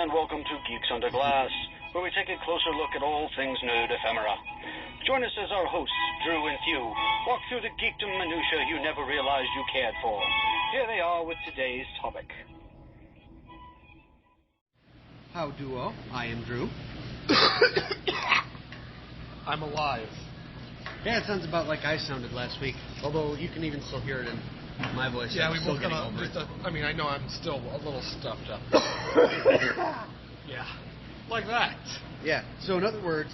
and welcome to Geeks Under Glass, where we take a closer look at all things nerd ephemera. Join us as our hosts, Drew and Thew, walk through the geekdom minutiae you never realized you cared for. Here they are with today's topic. How duo? I am Drew. I'm alive. Yeah, it sounds about like I sounded last week, although you can even still hear it in my voice. Yeah, I'm we still both getting kind over it. I know I'm still a little stuffed up. Yeah, like that. Yeah, so in other words...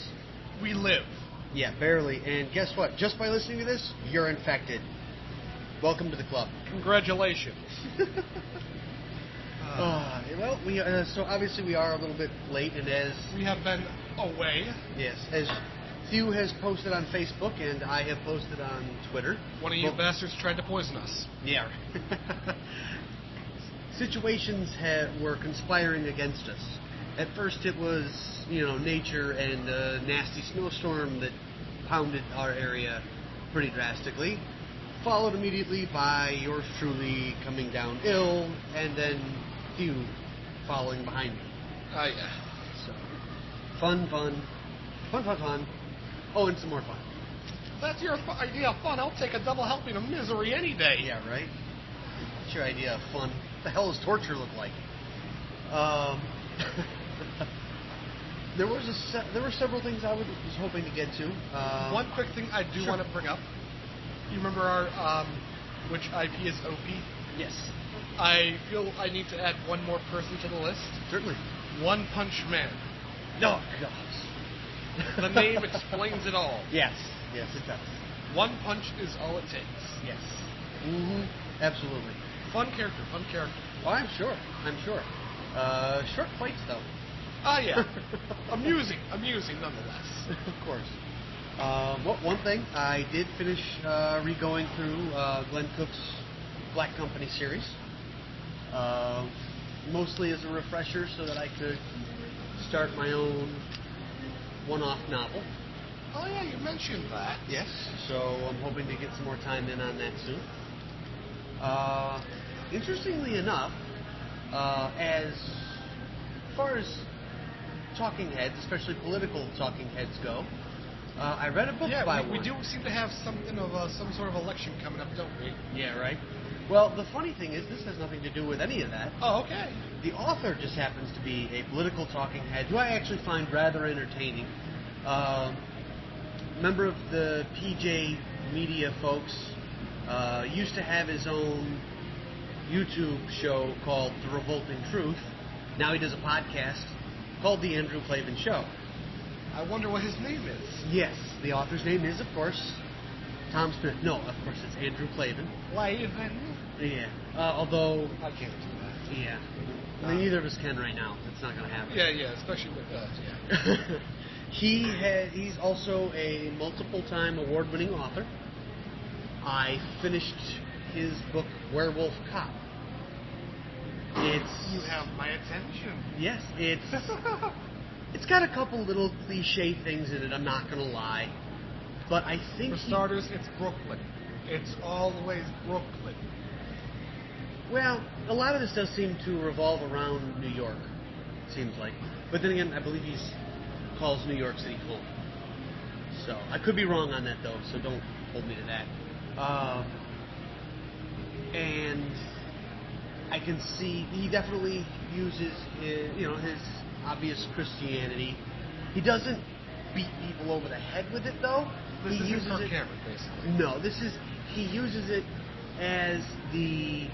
We live. Yeah, barely. And guess what? Just by listening to this, you're infected. Welcome to the club. Congratulations. Well, so obviously we are a little bit late, and as... We have been away. Yes, as Thew has posted on Facebook, and I have posted on Twitter. One of you bastards tried to poison us. Yeah. Situations were conspiring against us. At first it was, nature and a nasty snowstorm that pounded our area pretty drastically, followed immediately by yours truly coming down ill, and then Thew following behind me. Oh, yeah. So, fun. Oh, and some more fun. That's your idea of fun. I'll take a double helping of misery any day. Yeah, right? What's your idea of fun? What the hell does torture look like? There were several things I was hoping to get to. One quick thing I do want to bring up. You remember our which IP is OP? Yes. I feel I need to add one more person to the list. Certainly. One Punch Man. Oh, gosh. The name explains it all. Yes, it does. One punch is all it takes. Yes. Mm-hmm. Absolutely. Fun character. Oh, I'm sure. Short fights, though. Ah, yeah. Amusing nonetheless. Of course. One thing, I did finish re-going through Glenn Cook's Black Company series. Mostly as a refresher so that I could start my own one-off novel. Oh, yeah, you mentioned that. Yes, so I'm hoping to get some more time in on that soon. Interestingly enough, as far as talking heads, especially political talking heads go, I read a book by one. We do seem to have something of some sort of election coming up, don't we? Yeah, right. Well, the funny thing is, this has nothing to do with any of that. Oh, okay. The author just happens to be a political talking head who I actually find rather entertaining. Member of the PJ Media folks, used to have his own YouTube show called The Revolting Truth. Now he does a podcast called The Andrew Klavan Show. I wonder what his name is. Yes, the author's name is, of course, Tom Smith. No, of course, it's Andrew Klavan. Klavan? Yeah. Although... I can't do that. Yeah. Neither of us can right now. It's not going to happen. Yeah, especially with us, yeah. He's also a multiple-time award-winning author. I finished his book, Werewolf Cop. You have my attention. Yes, it's got a couple little cliche things in it, I'm not going to lie. But I think... For starters, it's Brooklyn. It's always Brooklyn. Well, a lot of this does seem to revolve around New York, it seems like. But then again, I believe he calls New York City home. So, I could be wrong on that, though, so don't hold me to that. And I can see he definitely uses his obvious Christianity. He doesn't beat people over the head with it, though. This isn't Kirk Cameron, basically. No, he uses it as the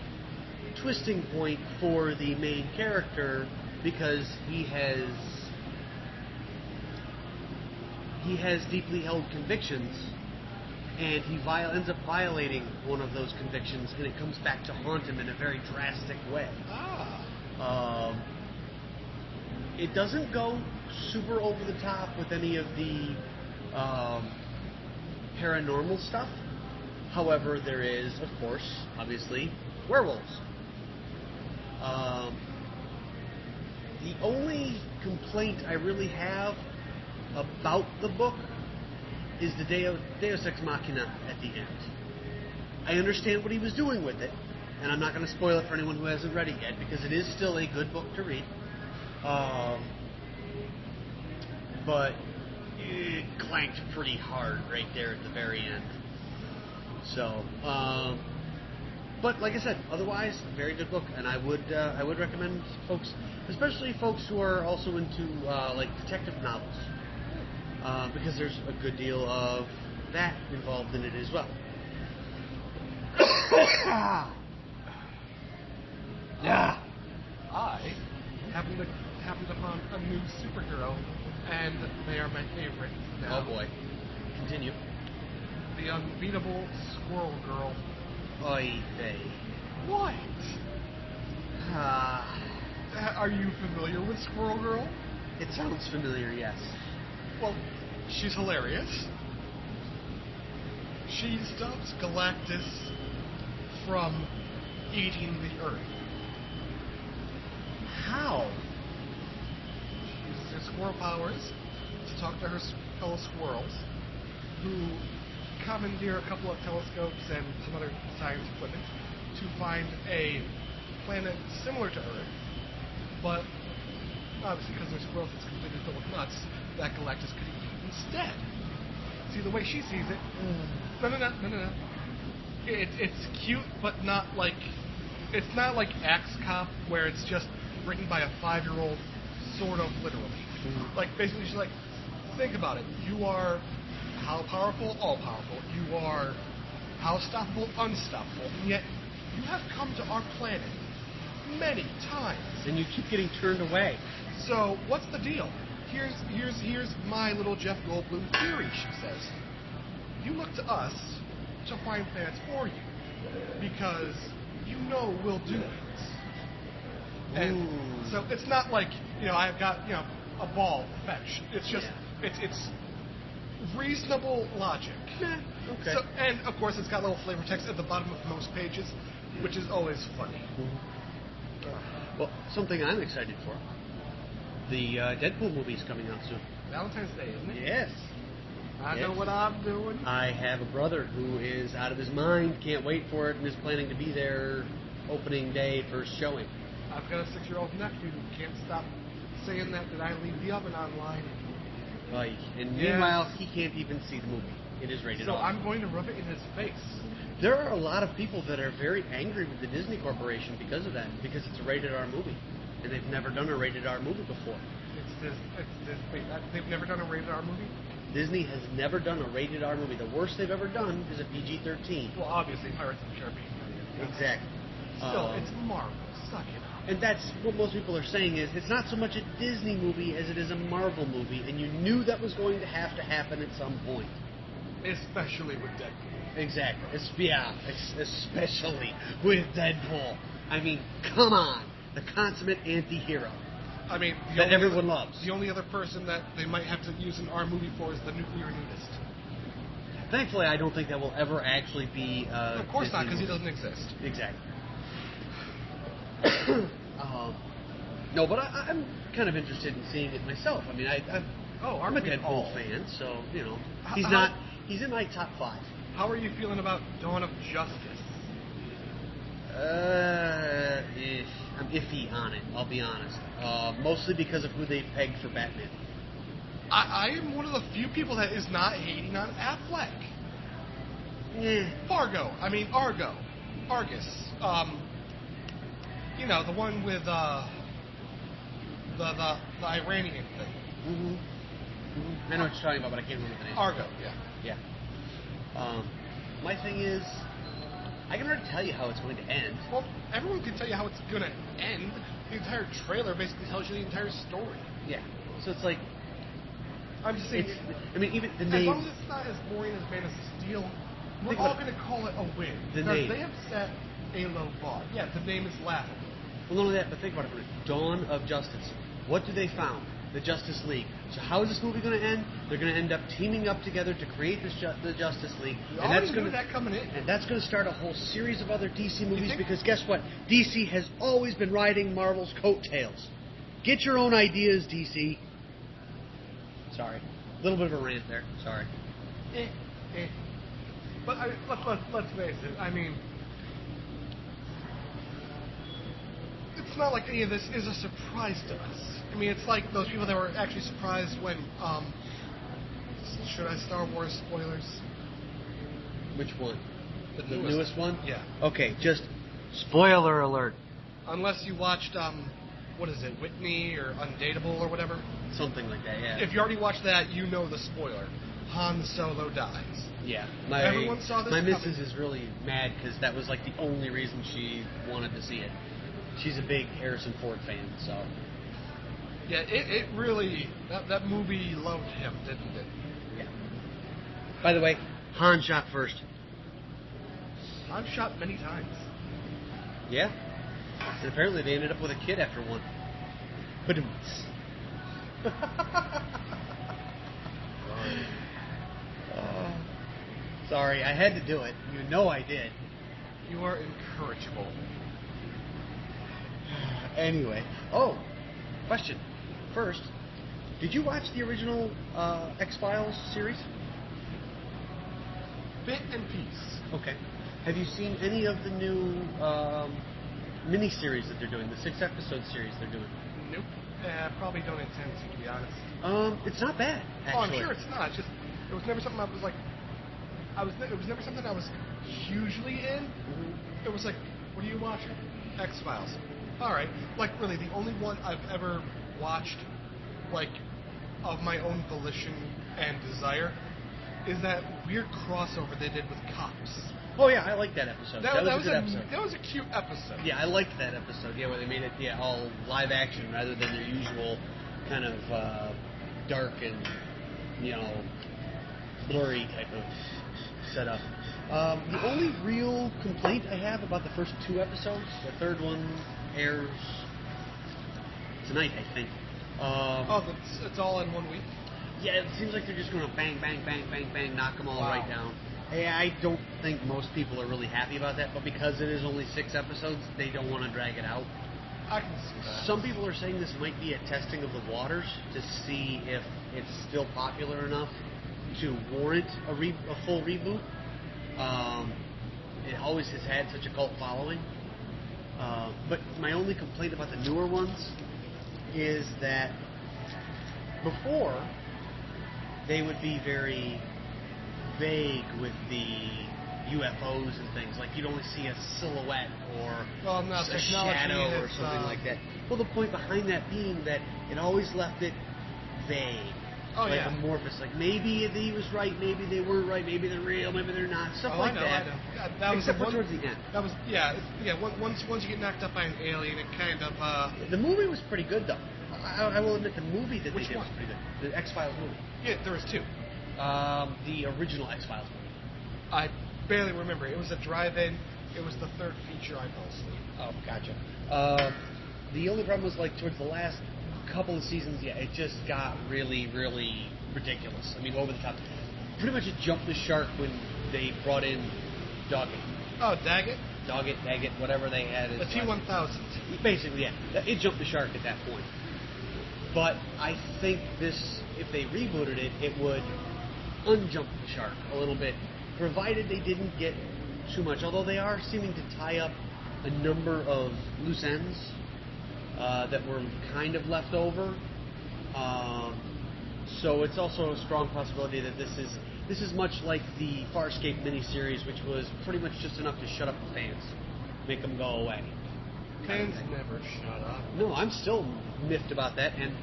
twisting point for the main character because he has deeply held convictions, and he ends up violating one of those convictions, and it comes back to haunt him in a very drastic way. It doesn't go super over the top with any of the paranormal stuff. However, there is, of course, obviously, werewolves. The only complaint I really have about the book is the Deus Ex Machina at the end. I understand what he was doing with it, and I'm not going to spoil it for anyone who hasn't read it yet, because it is still a good book to read. But it clanked pretty hard right there at the very end. So, but like I said, otherwise, very good book, and I would recommend folks, especially folks who are also into like detective novels, because there's a good deal of that involved in it as well. Yeah. I happened upon a new superhero, and they are my favorite now. Oh boy. Continue. The unbeatable Squirrel Girl. Oy vey. What? Are you familiar with Squirrel Girl? It sounds familiar, yes. Well, she's hilarious. She stops Galactus from eating the Earth. How? She uses her squirrel powers to talk to her fellow squirrels, who commandeer a couple of telescopes and some other science equipment to find a planet similar to Earth, but obviously because they're squirrels, it's completely filled with nuts that Galactus could eat instead. See, the way she sees it, no. It's cute, but not like, it's not like Axe Cop, where it's just written by a 5-year-old, sort of literally. Like, basically, she's like, think about it. You are how powerful? All powerful. You are how stoppable? Unstoppable. And yet, you have come to our planet many times. And you keep getting turned away. So, what's the deal? Here's my little Jeff Goldblum theory, she says. You look to us to find planets for you, because you know we'll do it. And so it's not like, I've got, a ball, fetch. It's just, it's reasonable logic. Okay. So, and, of course, it's got little flavor text at the bottom of most pages, which is always funny. Well, something I'm excited for. The Deadpool movie's coming out soon. Valentine's Day, isn't it? Yes. I know what I'm doing. I have a brother who is out of his mind, can't wait for it, and is planning to be there opening day, first showing. I've got a 6-year-old nephew who can't stop saying that I leave the oven online. And meanwhile, he can't even see the movie. It is rated R. So I'm going to rub it in his face. There are a lot of people that are very angry with the Disney Corporation because of that, because it's a rated R movie. And they've never done a rated R movie before. They've never done a rated R movie? Disney has never done a rated R movie. The worst they've ever done is a PG-13. Well, obviously, Pirates of the Caribbean. Exactly. Still, it's Marvel. Suck it up. And that's what most people are saying is, it's not so much a Disney movie as it is a Marvel movie, and you knew that was going to happen at some point. Especially with Deadpool. Exactly. Especially with Deadpool. I mean, come on. The consummate anti-hero. I mean, that everyone loves. The only other person that they might have to use an R movie for is the nuclear nudist. Thankfully, I don't think that will ever actually be. Of course Disney not, because he movie. doesn't exist. Exactly. No, but I'm kind of interested in seeing it myself. I mean, I'm a Deadpool fan, so he's in my top 5. How are you feeling about Dawn of Justice? I'm iffy on it, I'll be honest. Mostly because of who they pegged for Batman. I am one of the few people that is not hating on Affleck. Argo. Argus. The one with the Iranian thing. I know what you're talking about, but I can't remember the name. Argo, yeah. My thing is, I can already tell you how it's going to end. Well, everyone can tell you how it's going to end. The entire trailer basically tells you the entire story. Yeah. So it's like, I'm just saying. Even the name. As long as it's not as boring as Man of Steel, we're all going to call it a win. Because they have set a low bar. Yeah, the name is laughable. Well, not only that, but think about it for a minute. Dawn of Justice. What do they found? The Justice League. So how is this movie going to end? They're going to end up teaming up together to create the Justice League. And that's going to coming in. And that's going to start a whole series of other DC movies because guess what? DC has always been riding Marvel's coattails. Get your own ideas, DC. Sorry. A little bit of a rant there. Sorry. But let's face it. I mean, it's it's not like any of this is a surprise to us. I mean, it's like those people that were actually surprised when, should I Star Wars spoilers? Which one? The newest one? Yeah. Okay, just spoiler alert. Unless you watched, what is it, Whitney or Undateable or whatever? Something like that, yeah. If you already watched that, you know the spoiler. Han Solo dies. Yeah. Everyone saw this My coming. missus is really mad because that was like the only reason she wanted to see it. She's a big Harrison Ford fan, so. Yeah, it really, that movie loved him, didn't it? Yeah. By the way, Han shot first. I've shot many times. Yeah. And apparently they ended up with a kid after one. Badooms. Sorry, I had to do it. You know I did. You are incorrigible. Anyway. Oh, question. First, did you watch the original X-Files series? Bit and piece. Okay. Have you seen any of the new mini-series that they're doing, the 6-episode series they're doing? Nope. Probably don't intend to be honest. It's not bad, actually. Oh, I'm sure it's not. It's just, it was never something I was like, it was never something I was hugely in. Mm-hmm. It was like, what are you watching? X-Files. Alright. Like, really, the only one I've ever watched, like, of my own volition and desire is that weird crossover they did with Cops. Oh, yeah, I liked that episode. That was a good episode. That was a cute episode. Yeah, I liked that episode. Yeah, where they made it all live action rather than their usual kind of dark and, blurry type of setup. The only real complaint I have about the first 2 episodes, the third one airs tonight, I think. It's all in 1 week? Yeah, it seems like they're just going to bang, bang, bang, bang, bang, knock them all Wow. right down. I don't think most people are really happy about that, but because it is only 6 episodes, they don't want to drag it out. I can see that. Some people are saying this might be a testing of the waters to see if it's still popular enough to warrant a full reboot. It always has had such a cult following. But my only complaint about the newer ones is that before, they would be very vague with the UFOs and things. Like, you'd only see a silhouette or a shadow or something like that. Well, the point behind that being that it always left it vague. Oh, like yeah. amorphous. Like, maybe he was right, maybe they weren't right, maybe they're real, maybe they're not. Stuff like that. I know. Yeah, that was Except the for one, towards the end. That was, yeah. Once you get knocked up by an alien, it kind of, The movie was pretty good, though. I will admit the movie that Which they did one? was pretty good. The X-Files movie. Yeah, there was 2. The original X-Files movie. I barely remember. It was a drive-in. It was the 3rd feature I fell asleep. Oh, gotcha. The only problem was, like, towards the last couple of seasons, yeah, it just got really, really ridiculous. I mean, over the top. Pretty much it jumped the shark when they brought in Doggett. Oh, Daggett? Daggett, whatever they had. The T-1000. Basically, yeah. It jumped the shark at that point. But I think this, if they rebooted it, it would unjump the shark a little bit, provided they didn't get too much. Although they are seeming to tie up a number of loose ends that were kind of left over. So it's also a strong possibility that this is much like the Farscape miniseries, which was pretty much just enough to shut up the fans, make them go away. Fans never shut up. No, I'm still miffed about that. And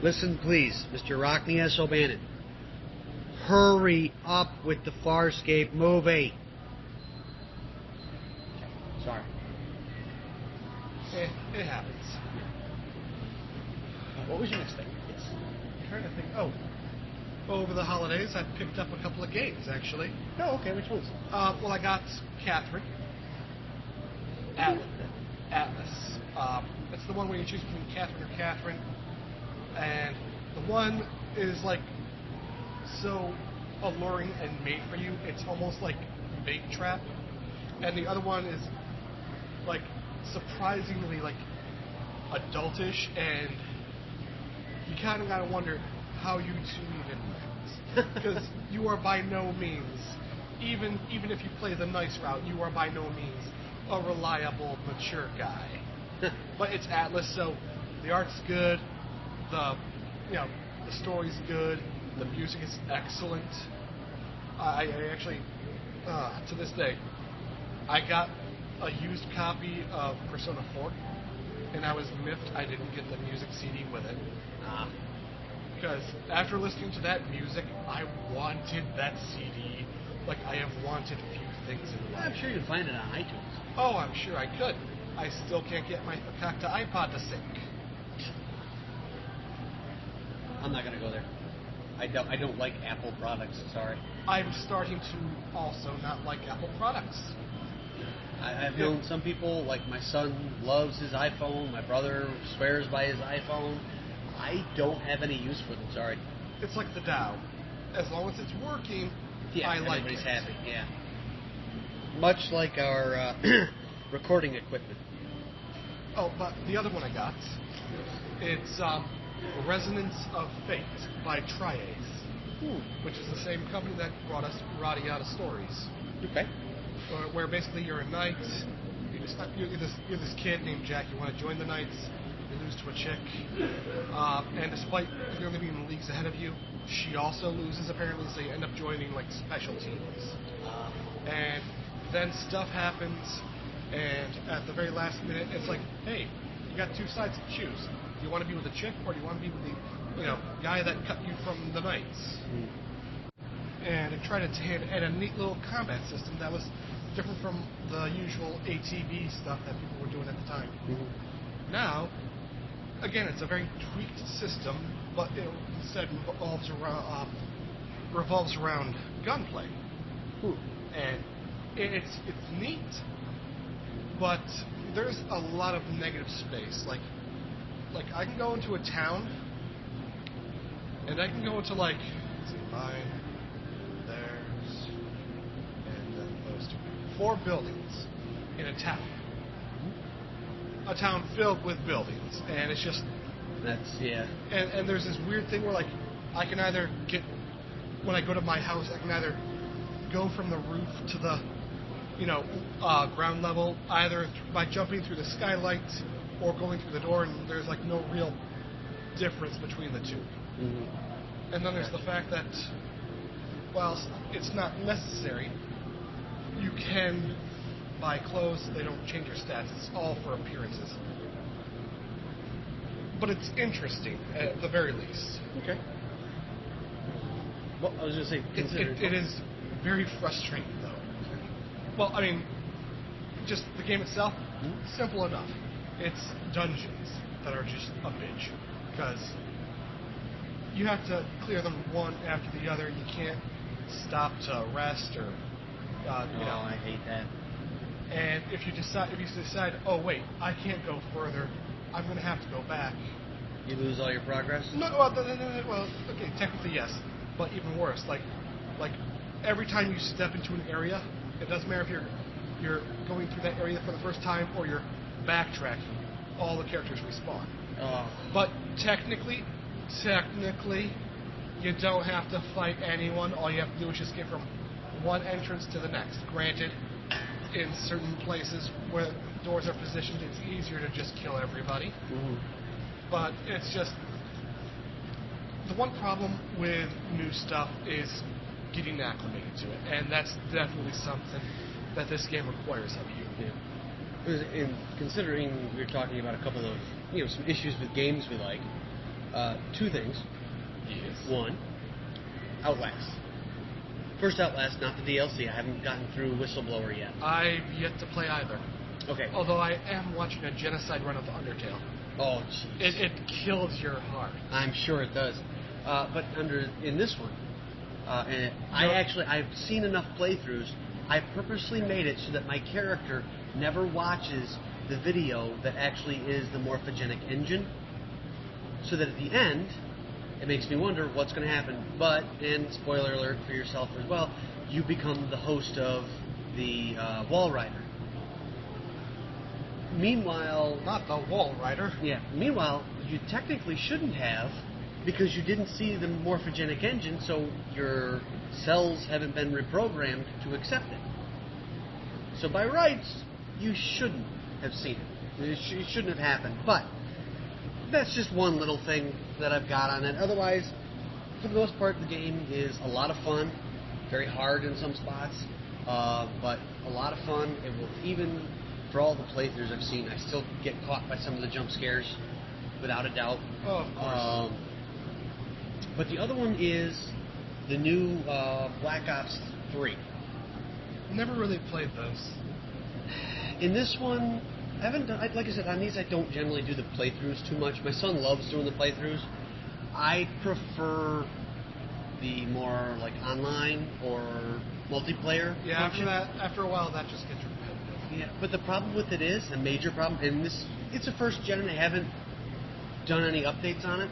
listen, please, Mr. Rockney S. O'Bannon, hurry up with the Farscape movie. Sorry. It happens. What was your next thing? I'm trying to think. Oh, over the holidays, I picked up a couple of games, actually. Oh, okay. Which ones? Well, I got Catherine. Atlas. It's the one where you choose between Catherine or Catherine. And the one is, like, so alluring and made for you, it's almost like Bait Trap. And the other one is, like, surprisingly, like, adultish, and you kind of gotta wonder how you two even met. Because you are by no means, even if you play the nice route, you are by no means a reliable, mature guy. But it's Atlas, so the art's good, the the story's good, the music is excellent. I actually, to this day, I got a used copy of Persona 4, and I was miffed I didn't get the music CD with it. Because after listening to that music, I wanted that CD like I have wanted few things in life. I'm sure you can find it on iTunes. Oh, I'm sure I could. I still can't get my Fakakta iPod to sync. I'm not gonna go there. I don't like Apple products. Sorry. I'm starting to also not like Apple products. I've known some people, like my son loves his iPhone. My brother swears by his iPhone. I don't have any use for them. Sorry. It's like the Dow. As long as it's working, Yeah, I like everybody's it. happy. Yeah. Much like our recording equipment. Oh, but the other one I got, it's Resonance of Fate by Triace, which is the same company that brought us Radiata Stories. Okay. Where basically you're a knight, you're this kid named Jack, you want to join the knights, you lose to a chick, and despite clearly being leagues ahead of you, she also loses apparently, so you end up joining like special teams. And then stuff happens, and at the very last minute, it's like, hey, you got two sides to choose. Do you want to be with the chick, or do you want to be with the guy that cut you from the knights? And it tried to add a neat little combat system that was different from the usual ATB stuff that people were doing at the time. Now, again, it's a very tweaked system, but it instead revolves around gunplay. And it's neat, but there's a lot of negative space. Like I can go into a town, and I can go into mine, theirs, and then those two. 4 buildings in a town. A town filled with buildings, and it's just... And there's this weird thing where, I can either get... When I go to my house, I can either go from the roof to the, ground level, either by jumping through the skylight or going through the door, and there's, no real difference between the two. And then there's the fact that, while it's not necessary, you can buy clothes, they don't change your stats, it's all for appearances. But it's interesting, at the very least. Okay. Well, I was going to say, it is very frustrating, though. Well, I mean, just the game itself, simple enough. It's dungeons that are just a bitch, because you have to clear them one after the other. You can't stop to rest or, I hate that. And if you decide, oh wait, I can't go further, I'm going to have to go back. You lose all your progress? No, well, okay, technically yes, but even worse, like every time you step into an area, it doesn't matter if you're going through that area for the first time or you're backtracking, all the characters respawn. But technically, you don't have to fight anyone. All you have to do is just get from one entrance to the next. Granted, in certain places where doors are positioned, it's easier to just kill everybody. But it's just... The one problem with new stuff is getting acclimated to it, and that's definitely something that this game requires of you. And considering we're talking about a couple of, some issues with games we like, 2 things. Yes. 1, Outlast. First Outlast, not the DLC. I haven't gotten through Whistleblower yet. I've yet to play either. Okay. Although I am watching a genocide run of Undertale. Oh, jeez. It kills your heart. I'm sure it does. But in this one, and I've seen enough playthroughs. I purposely made it so that my character never watches the video that actually is the morphogenic engine, so that at the end, it makes me wonder what's going to happen. But, and spoiler alert for yourself as well, you become the host of the Wall Rider. Meanwhile... Not the Wall Rider. Yeah. Meanwhile, you technically shouldn't have, because you didn't see the morphogenic engine, so your cells haven't been reprogrammed to accept it. So by rights, you shouldn't have seen it. It shouldn't have happened. But that's just one little thing that I've got on it. Otherwise, for the most part, the game is a lot of fun. Very hard in some spots, but a lot of fun. It will, even for all the playthroughs I've seen, I still get caught by some of the jump scares, without a doubt. Oh, of course. But the other one is the new Black Ops 3. Never really played those. In this one, I haven't done, like I said, on these I don't generally do the playthroughs too much. My son loves doing the playthroughs. I prefer the more like online or multiplayer. Yeah, function. after a while, that just gets repetitive. Yeah, but the problem with it is, a major problem, and it's a first gen and they haven't done any updates on it.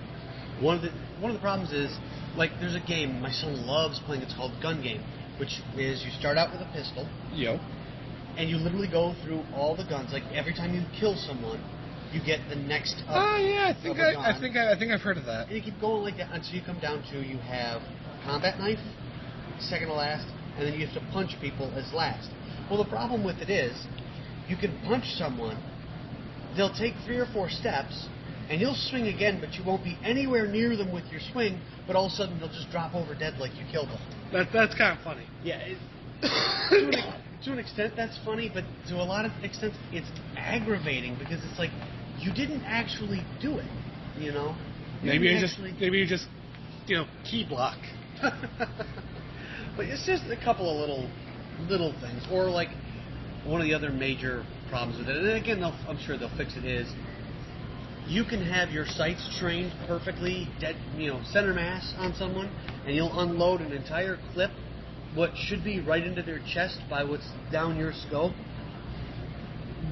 One of the problems is, like, there's a game my son loves playing. It's called Gun Game, which is you start out with a pistol. Yo. And you literally go through all the guns. Like, every time you kill someone, you get the next up. Oh yeah, I think I've heard of that. And you keep going like that until you come down to you have a combat knife, second to last, and then you have to punch people as last. Well, the problem with it is, you can punch someone, they'll take 3 or 4 steps, and you'll swing again, but you won't be anywhere near them with your swing, but all of a sudden they'll just drop over dead like you killed them. That's kind of funny. Yeah, to an extent that's funny, but to a lot of extents it's aggravating because it's like, you didn't actually do it, you know? Maybe you just key block. But it's just a couple of little things. Or like, one of the other major problems with it, and again, I'm sure they'll fix it, is you can have your sights trained perfectly, dead, center mass on someone, and you'll unload an entire clip, what should be right into their chest by what's down your scope.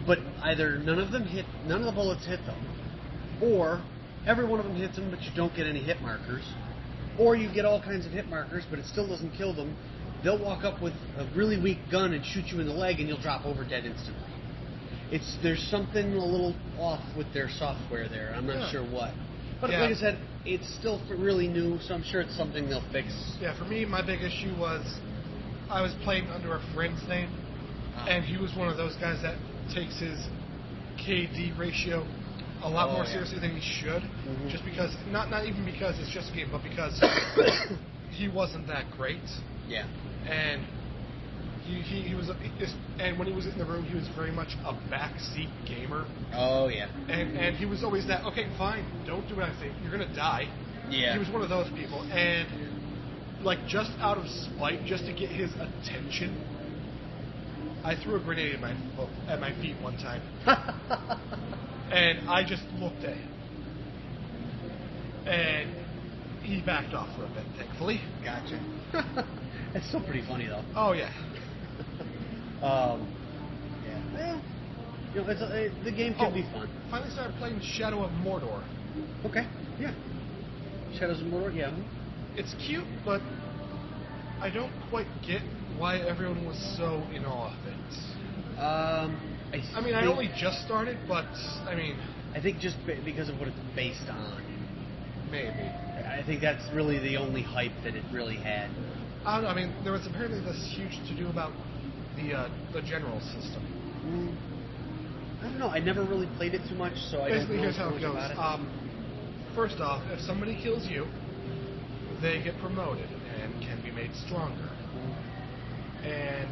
But either none of the bullets hit them, or every one of them hits them, but you don't get any hit markers, or you get all kinds of hit markers, but it still doesn't kill them. They'll walk up with a really weak gun and shoot you in the leg, and you'll drop over dead instantly. There's something a little off with their software there. I'm not sure what. But like I said, it's still really new, so I'm sure it's something they'll fix. Yeah, for me, my big issue was I was playing under a friend's name, and he was one of those guys that takes his KD ratio a lot more seriously than he should. Mm-hmm. Just because, not even because it's just a game, but because he wasn't that great. Yeah. And he was, and when he was in the room, he was very much a backseat gamer. Oh yeah. And he was always that, okay, fine, don't do what I say, you're gonna die. Yeah. He was one of those people, and like just out of spite, just to get his attention, I threw a grenade at my feet one time. And I just looked at him. And he backed off for a bit, thankfully. Gotcha. That's still pretty funny, though. Oh, yeah. Yeah. Well, the game can be fun. Finally started playing Shadow of Mordor. Okay, yeah. Shadows of Mordor, yeah. It's cute, but I don't quite get why everyone was so in awe of it. I only just started, but, I think just because of what it's based on. Maybe. I think that's really the only hype that it really had. I don't know, there was apparently this huge to-do about the general system. I don't know, I never really played it too much, so I Basically, don't know here's how it goes. First off, if somebody kills you, they get promoted and can be made stronger. And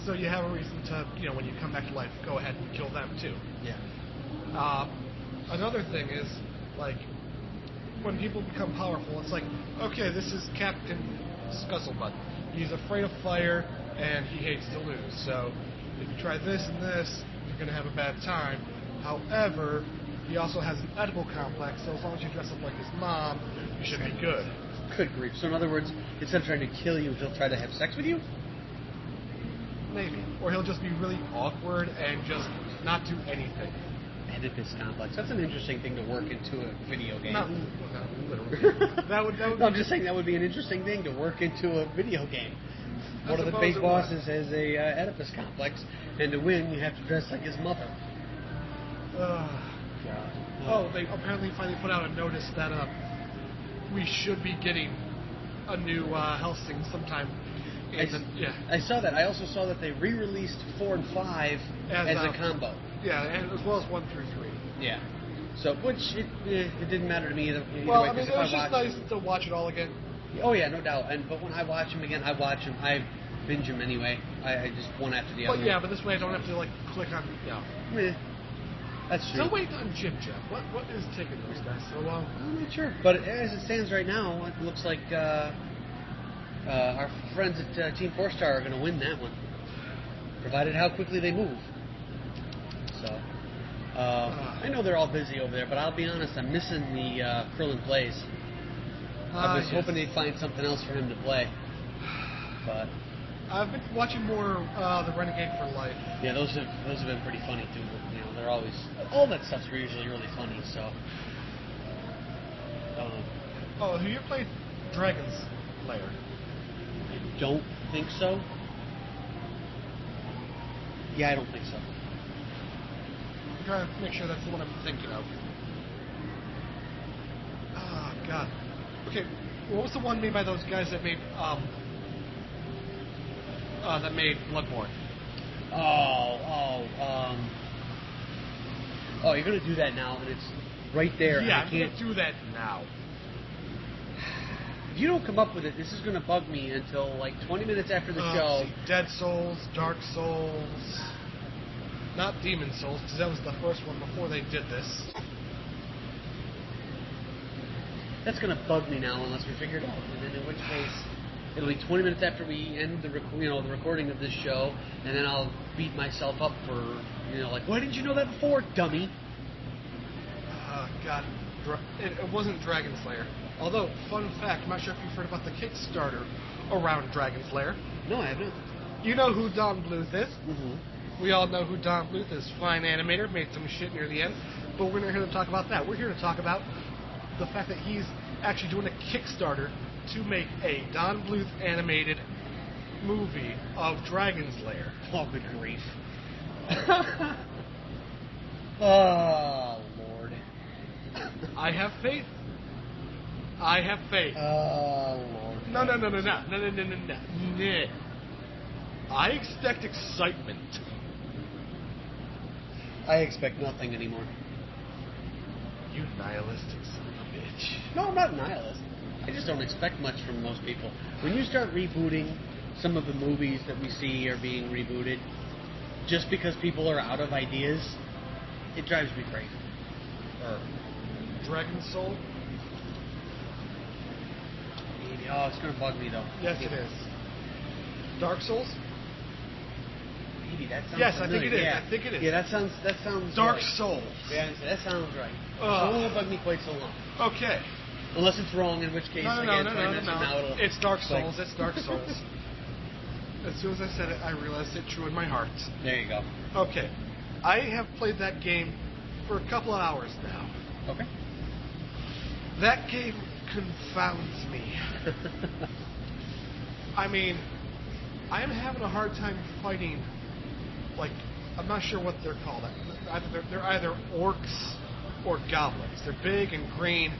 so you have a reason to, when you come back to life, go ahead and kill them too. Yeah. Another thing is, like, when people become powerful, it's like, okay, this is Captain Scuzzlebutt. He's afraid of fire, and he hates to lose. So if you try this and this, you're going to have a bad time. However, he also has an edible complex, so as long as you dress up like his mom, you should be good. Good grief. So in other words, instead of trying to kill you, he'll try to have sex with you? Maybe. Or he'll just be really awkward and just not do anything. Oedipus complex. That's an interesting thing to work into a video game. Not literally. that would no, I'm just saying that would be an interesting thing to work into a video game. One of the base bosses has a Oedipus complex, and to win, you have to dress like his mother. They apparently finally put out a notice that we should be getting a new Hellsing sometime I saw that. I also saw that they re-released 4 and 5 as a combo. Yeah, and as well as 1 through 3. Yeah. So, which it didn't matter to me either well, way. I mean, it was just nice to watch it all again. Oh yeah, no doubt. But when I watch them again, I binge them anyway. I just one after the other. Well, yeah, but this way I don't have to like click on. That's true. So wait on Jim Jam. What is taking those guys so long? I'm not sure. But as it stands right now, it looks like our friends at Team 4-Star are going to win that one, provided how quickly they move. So, I know they're all busy over there, but I'll be honest, I'm missing the Krillin plays. I was hoping they'd find something else for him to play. But I've been watching more the Renegade for Life. Yeah, those have been pretty funny too. You know, they're always all that stuff's usually really funny. So, oh, have you played Dragon's Lair? I don't think so. Yeah, I don't think so. I'm trying to make sure that's the one I'm thinking of. Oh God. Okay, what was the one made by those guys that made Bloodborne? Oh, you're gonna do that now, and it's right there. Yeah, I'm gonna do that now. If you don't come up with it, this is gonna bug me until like 20 minutes after the show. Dead Souls, Dark Souls, not Demon Souls, because that was the first one before they did this. That's going to bug me now unless we figure it out. And then in which case, it'll be 20 minutes after we end the recording of this show, and then I'll beat myself up for, like, why didn't you know that before, dummy? God. It wasn't Dragon Slayer. Although, fun fact, I'm not sure if you've heard about the Kickstarter around Dragon Slayer. No, I haven't. You know who Don Bluth is. Mm-hmm. We all know who Don Bluth is. Fine animator, made some shit near the end. But we're not here to talk about that. We're here to talk about the fact that he's actually doing a Kickstarter to make a Don Bluth animated movie of Dragon's Lair. Oh, good grief. Oh, Lord. I have faith. I have faith. Oh, Lord. No. I expect excitement. I expect nothing anymore. You nihilistic son of a bitch. No, I'm not a nihilist. I just don't expect much from most people. When you start rebooting some of the movies that we see are being rebooted, just because people are out of ideas, it drives me crazy. Dragon Soul? Maybe. Oh, it's going to bug me, though. Yes, it is. Dark Souls? Maybe that sounds yes, familiar. I think it is. Yeah, that sounds Dark right. Souls. Yeah, that sounds right. It won't bug me quite so long. Okay. Unless it's wrong, in which case, No. It's Dark Souls. It's Dark Souls. As soon as I said it, I realized it true in my heart. There you go. Okay. I have played that game for a couple of hours now. Okay. That game confounds me. I mean, I am having a hard time fighting, like, I'm not sure what they're called. They're either orcs or goblins. They're big and green,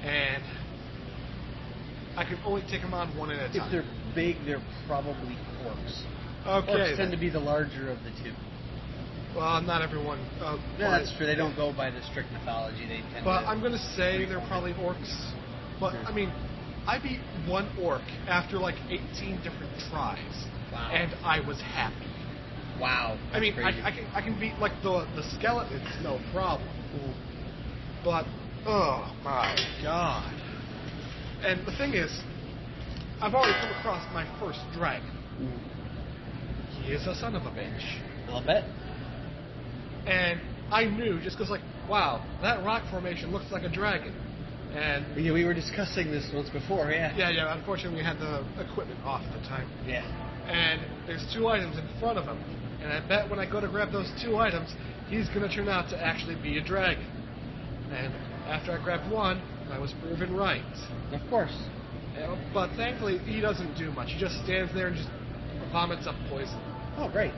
and I can only take them on one at a time. If they're big, they're probably orcs. Okay. Orcs tend to be the larger of the two. Well, not everyone. Yeah, that's true. They don't go by the strict mythology. They tend but to... I'm going to say they're probably orcs. But, I mean, I beat one orc after like 18 different tries. Wow. And I was happy. Wow. I mean, crazy. I can beat like the skeletons, no problem. Ooh. But, oh my God. And the thing is, I've already come across my first dragon. Ooh. He is a son of a bitch. I'll bet. And I knew, just because, like, wow, that rock formation looks like a dragon. And yeah, we were discussing this once before, yeah. Yeah, unfortunately we had the equipment off at the time. Yeah. And there's two items in front of him. And I bet when I go to grab those two items, he's going to turn out to actually be a dragon. And after I grabbed one, I was proven right. Of course. But thankfully, he doesn't do much. He just stands there and just vomits up poison. Oh, great.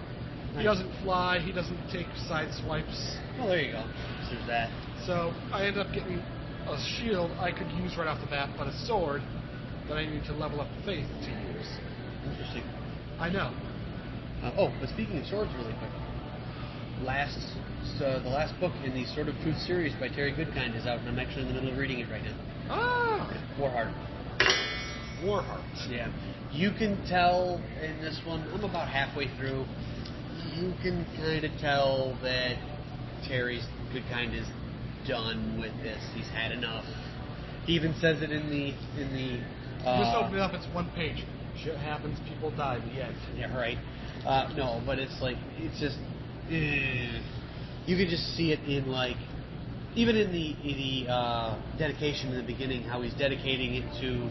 He doesn't fly. He doesn't take side swipes. Well, there you go. There's that. So I ended up getting a shield I could use right off the bat, but a sword that I need to level up faith to use. Interesting. I know. But speaking of swords, really quick, the last book in the Sword of Truth series by Terry Goodkind is out, and I'm actually in the middle of reading it right now. Ah! Warheart. Warheart. Yeah. You can tell in this one, I'm about halfway through, you can kind of tell that Terry Goodkind is done with this. He's had enough. He even says it in the Just open it up, it's one page. Shit happens, people die, the end. Yeah, right. No, but it's like, it's just, you can just see it in like, even in the dedication in the beginning, how he's dedicating it to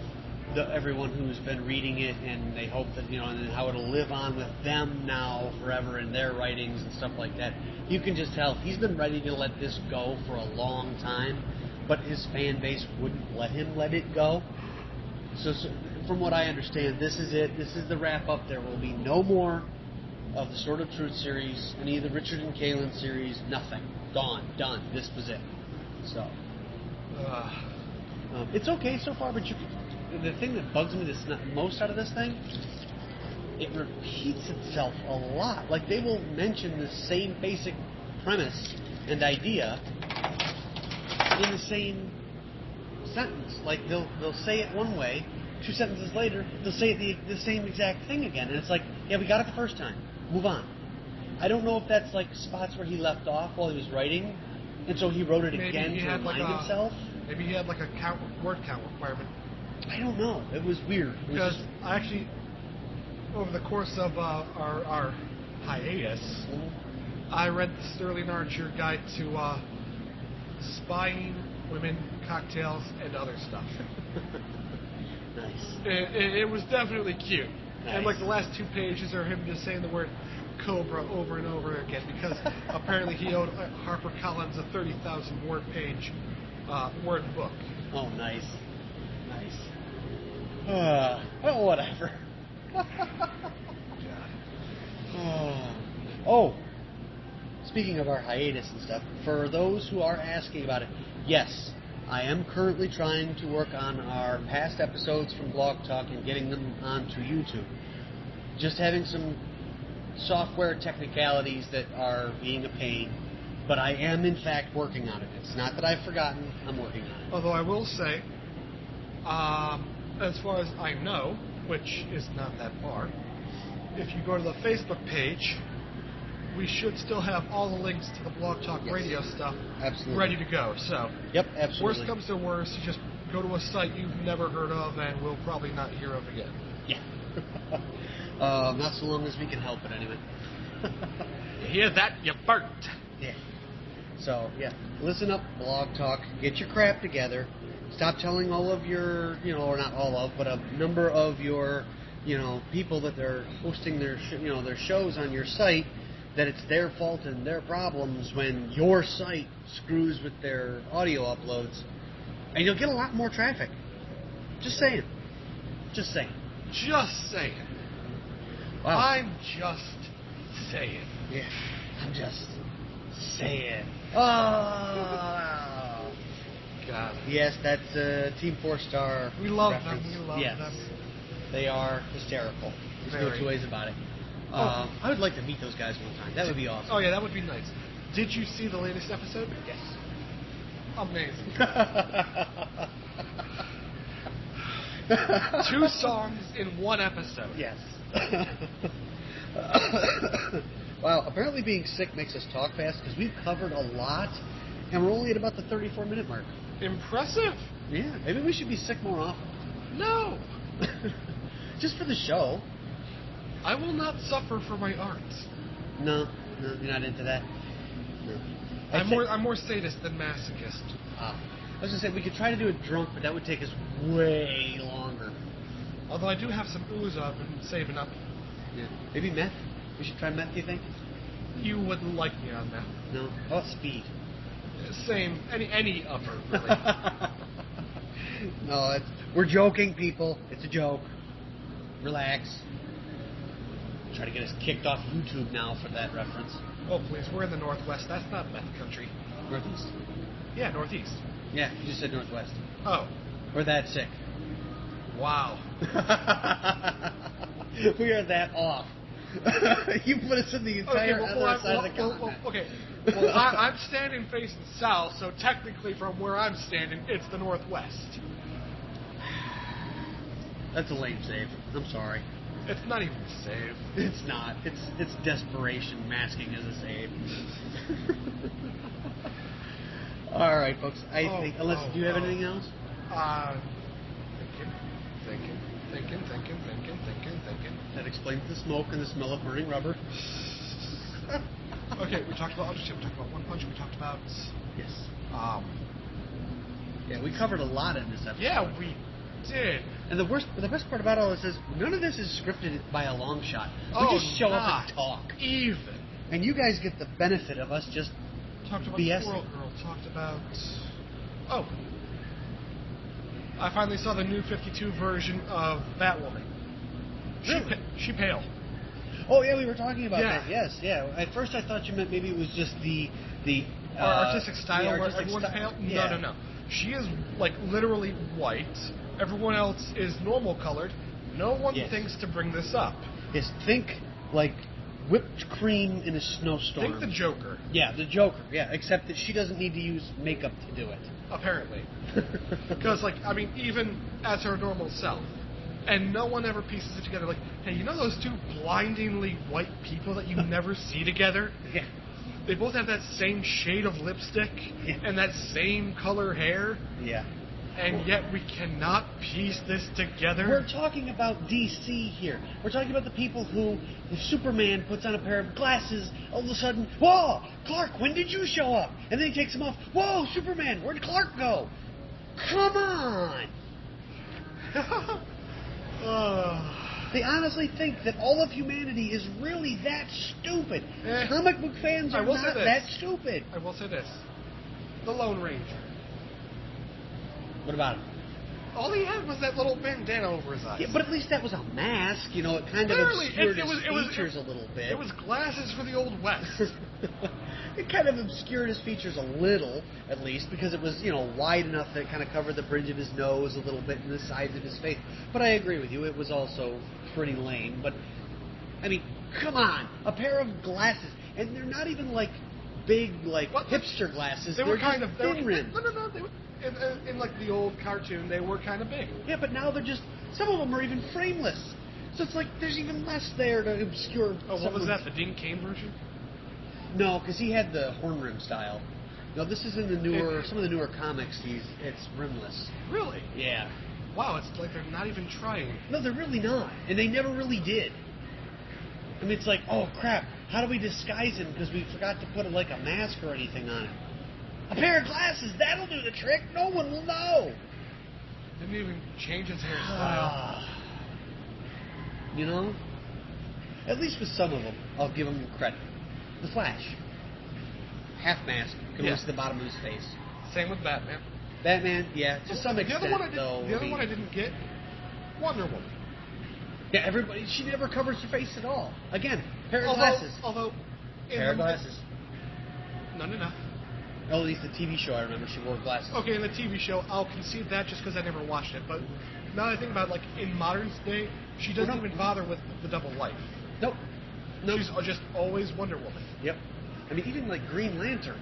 everyone who's been reading it, and they hope that, and how it'll live on with them now forever in their writings and stuff like that. You can just tell he's been ready to let this go for a long time, but his fan base wouldn't let him let it go. So from what I understand, this is it. This is the wrap-up. There will be no more of the Sword of Truth series, any of the Richard and Kaelin series, nothing. Gone. Done. This was it. So. It's okay so far, but the thing that bugs me most out of this thing, it repeats itself a lot. Like, they will mention the same basic premise and idea in the same sentence. Like, they'll say it one way, 2 sentences later, they'll say it the same exact thing again. And it's like, yeah, we got it the first time. Move on. I don't know if that's like spots where he left off while he was writing, and so he wrote it again to remind himself. Maybe he had like a word count requirement. I don't know. It was weird. Because I actually, over the course of our hiatus, I read the Sterling Archer Guide to Spying, Women, Cocktails, and Other Stuff. Nice. It was definitely cute. Nice. And like the last 2 pages are him just saying the word Cobra over and over again, because apparently he owed HarperCollins a 30,000 word page word book. Oh, nice. Oh, whatever. Oh, speaking of our hiatus and stuff, for those who are asking about it, yes, I am currently trying to work on our past episodes from Blog Talk and getting them onto YouTube. Just having some software technicalities that are being a pain, but I am in fact working on it. It's not that I've forgotten, I'm working on it. Although I will say, as far as I know, which is not that far, if you go to the Facebook page, we should still have all the links to the Blog Talk Radio stuff ready to go. So, yep, absolutely. Worst comes to worst, you just go to a site you've never heard of and will probably not hear of again. Yeah. Not so long as we can help it, anyway. You hear that? You burnt. Yeah. So, yeah. Listen up, Blog Talk. Get your crap together. Stop telling all of your, or not all of, but a number of your, people that they're hosting their, their shows on your site, that it's their fault and their problems when your site screws with their audio uploads. And you'll get a lot more traffic. Just saying. Just saying. Wow. I'm just saying. Yeah, I'm just saying. Oh, God. Yes, that's Team 4-Star. We love reference. them. We love them. They are hysterical. There's no 2 ways about it. I would like to meet those guys one time. That would be awesome. Oh, yeah, that would be nice. Did you see the latest episode? Yes. Amazing. 2 songs in 1 episode. Yes. Wow, apparently being sick makes us talk fast, because we've covered a lot, and we're only at about the 34-minute mark. Impressive. Yeah, maybe we should be sick more often. No. Just for the show. I will not suffer for my art. No, you're not into that. No. I'm more sadist than masochist. I was going to say, we could try to do it drunk, but that would take us way longer. Although I do have some ooze I've been saving up. Yeah. Maybe meth? We should try meth, do you think? You wouldn't like me on meth. No. How about speed? Same. Any upper, really. No, we're joking, people. It's a joke. Relax. Try to get us kicked off YouTube now for that reference. Oh, please. We're in the Northwest. That's not meth country. Northeast. Yeah, Northeast. Yeah, you just said Northwest. Oh. We're that sick. Wow. We are that off. You put us in the entire other side of the continent. Okay. Well, I'm standing facing south, so technically from where I'm standing, it's the northwest. That's a lame save. I'm sorry. It's not even a save. It's not. It's desperation masking as a save. All right, folks. I think. Unless, do you have anything else? Thinking. That explains the smoke and the smell of burning rubber. Okay, we talked about Undertale. We talked about One Punch. We talked about. Yes. Yeah, we covered a lot in this episode. Yeah, we did. And the best part about all this is none of this is scripted by a long shot. We just show up and talk. Even. And you guys get the benefit of us just talked about BSing. Squirrel Girl. Talked about. Oh. I finally saw the new 52 version of Batwoman. Really? She pale. Oh yeah, we were talking about that. Yes, yeah. At first I thought you meant maybe it was just the artistic style the where artistic everyone's pale. Yeah. No. She is like literally white. Everyone else is normal colored. No one thinks to bring this up. Yes, think like whipped cream in a snowstorm. Think the Joker. Yeah, the Joker. Yeah, except that she doesn't need to use makeup to do it. Apparently. Because, even as her normal self. And no one ever pieces it together. Like, hey, you know those two blindingly white people that you never see together? Yeah. They both have that same shade of lipstick and that same color hair. Yeah. And yet we cannot piece this together. We're talking about DC here. We're talking about the people who, if Superman puts on a pair of glasses, all of a sudden, whoa, Clark, when did you show up? And then he takes them off. Whoa, Superman, where'd Clark go? Come on! They honestly think that all of humanity is really that stupid. Comic book fans are not that stupid. I will say this. The Lone Ranger. What about him? All he had was that little bandana over his eyes. Yeah, but at least that was a mask. You know, it kind of obscured his features a little bit. It was glasses for the Old West. It kind of obscured his features a little, at least, because it was, wide enough that it kind of covered the bridge of his nose a little bit and the sides of his face. But I agree with you, it was also pretty lame. But, I mean, come on, a pair of glasses, and they're not even big, hipster glasses. They were kind just of thin rimmed. No. They were, in the old cartoon, they were kind of big. Yeah, but now they're just. Some of them are even frameless. So it's like there's even less there to obscure. Oh, what was that? The Dean Cain version? No, because he had the horn rim style. No, this is in the newer. Some of the newer comics. It's rimless. Really? Yeah. Wow, it's like they're not even trying. No, they're really not, and they never really did. I mean, it's like, oh crap, how do we disguise him because we forgot to put a mask or anything on it? A pair of glasses, that'll do the trick. No one will know. Didn't even change his hairstyle. At least with some of them, I'll give them credit. The Flash, half mask, can only see the bottom of his face. Same with Batman. Batman, yeah, to some extent, The other though. one I didn't get, Wonder Woman. Yeah, everybody, she never covers her face at all. Again, pair of glasses. Pair of glasses. None enough. Oh, at least the TV show, I remember she wore glasses. Okay, in the TV show, I'll concede that just because I never watched it. But now that I think about it, in modern day, she doesn't even bother with the double life. Nope. She's just always Wonder Woman. Yep. I mean, even Green Lantern,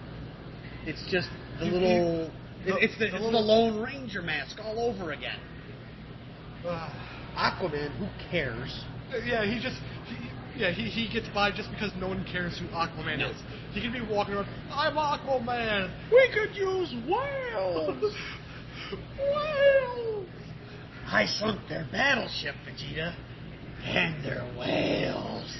it's just the little... It's the Lone Ranger mask all over again. Aquaman, who cares? Yeah, he gets by just because no one cares who Aquaman is. He can be walking around, I'm Aquaman. We could use whales. Whales. I sunk their battleship, Vegeta, and they're whales.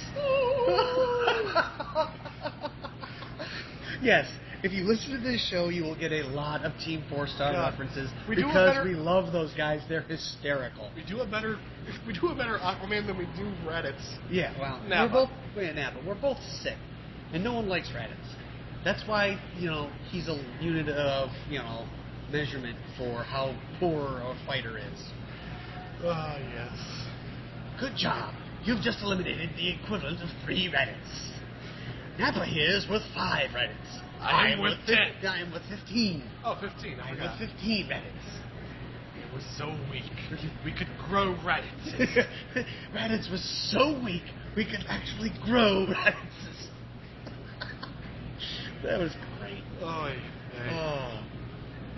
Yes, if you listen to this show, you will get a lot of Team 4-Star references because we love those guys. They're hysterical. We do a better Aquaman than we do Raditz. Yeah, well, we're both sick, and no one likes Raditz. That's why he's a unit of measurement for how poor a fighter is. Ah, yes. Good job. You've just eliminated the equivalent of 3 Raditz. Nappa here's with 5 Raditz. I'm with 10. I am with 15. Oh, 15. I'm with 15 Raditz. was so weak. We could grow Raditz. Raditz was so weak, we could actually grow Raditz. That was great. Oh, Oh.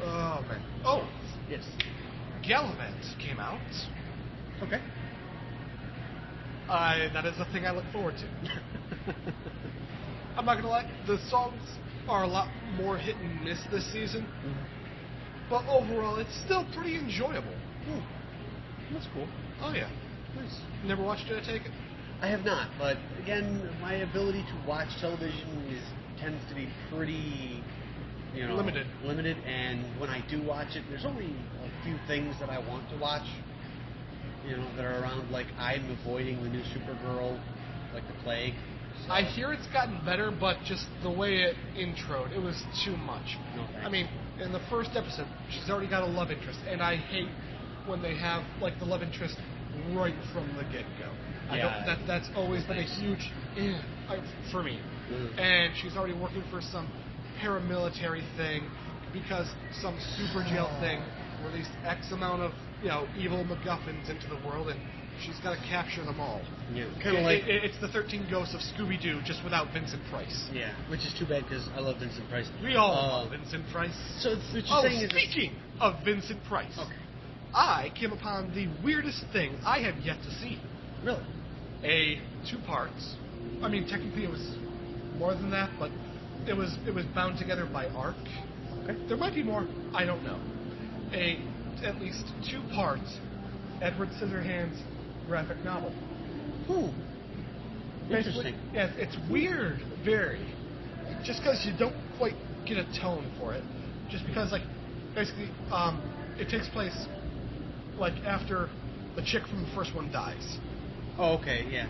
Oh, man. Oh, Yes. Gallivant came out. Okay. That is a thing I look forward to. I'm not gonna lie, the songs are a lot more hit and miss this season, but overall, it's still pretty enjoyable. That's cool. Oh yeah. Nice. Never watched it, I take it? I have not, but again, my ability to watch television tends to be pretty, limited. And when I do watch it, there's only a few things that I want to watch, that are around. Like, I'm avoiding the new Supergirl like the plague. So. I hear it's gotten better, but just the way it introed, it was too much. No, thanks. I mean, in the first episode, she's already got a love interest, and I hate when they have like the love interest right from the get-go. Yeah, That's always been a huge for me. And she's already working for some paramilitary thing because some super jail thing released X amount of evil MacGuffins into the world, and she's got to capture them all. Yeah, kind of like it's the 13 Ghosts of Scooby-Doo, just without Vincent Price. Yeah, which is too bad because I love Vincent Price. We all love Vincent Price. So what you're saying is speaking of Vincent Price, okay. I came upon the weirdest thing I have yet to see. Really? A 2 parts. I mean, technically it was more than that, but it was bound together by arc. Okay. There might be more. I don't know. At least 2 parts Edward Scissorhands graphic novel. Interesting. Yes, it's weird, very. Just because you don't quite get a tone for it. Just because, basically, it takes place, after the chick from the first one dies. Oh, okay, yeah.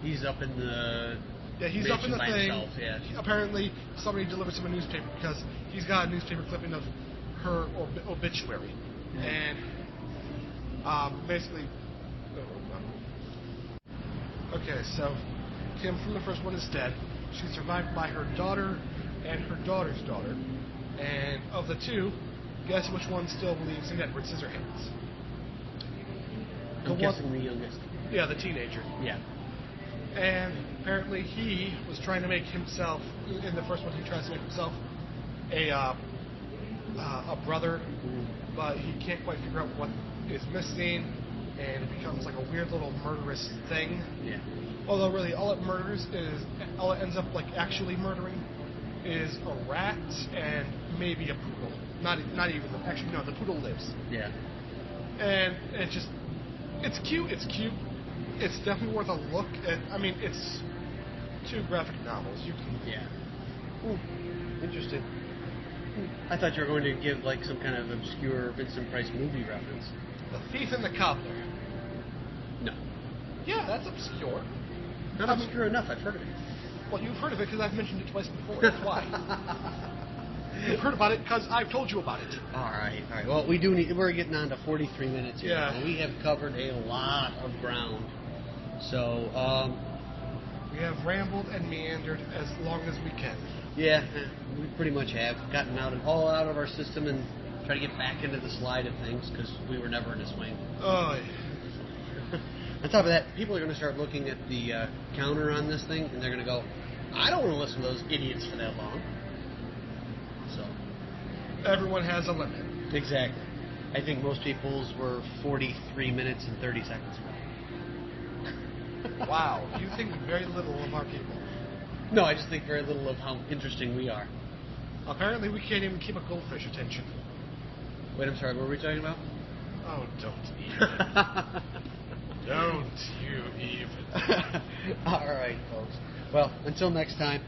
He's up in the... Yeah, he's up in the by thing. himself, yeah. Apparently, somebody delivers him a newspaper because he's got a newspaper clipping of her obituary. And basically... Okay, so Kim from the first one is dead. She's survived by her daughter and her daughter's daughter. And of the 2, guess which one still believes in Edward Scissorhands? I'm guessing the youngest. Yeah, the teenager. Yeah. And apparently he was trying to make himself, in the first one he tries to make himself a brother, but he can't quite figure out what is missing, and it becomes like a weird little murderous thing. Yeah. Although really all it ends up actually murdering is a rat and maybe a poodle. Not even, actually no, the poodle lives. Yeah. And it's cute. It's definitely worth a look. I mean, it's 2 graphic novels. You can. Yeah. Interesting. I thought you were going to give some kind of obscure Vincent Price movie reference. The Thief and the Cobbler. No. Yeah, that's obscure. Not obscure enough. I've heard of it. Well, you've heard of it because I've mentioned it twice before. That's why. You've heard about it because I've told you about it. All right. Well, we're getting on to 43 minutes here. Yeah. And we have covered a lot of ground. So, we have rambled and meandered as long as we can. Yeah, we pretty much have gotten all out of our system and try to get back into the slide of things because we were never in a swing. Oh, yeah. On top of that, people are going to start looking at the counter on this thing, and they're going to go, I don't want to listen to those idiots for that long. So, everyone has a limit. Exactly. I think most people's were 43 minutes and 30 seconds ago. Wow, you think very little of our people. No, I just think very little of how interesting we are. Apparently we can't even keep a goldfish attention. Wait, I'm sorry, what were we talking about? Oh, don't even. Don't you even. All right, folks. Well, until next time.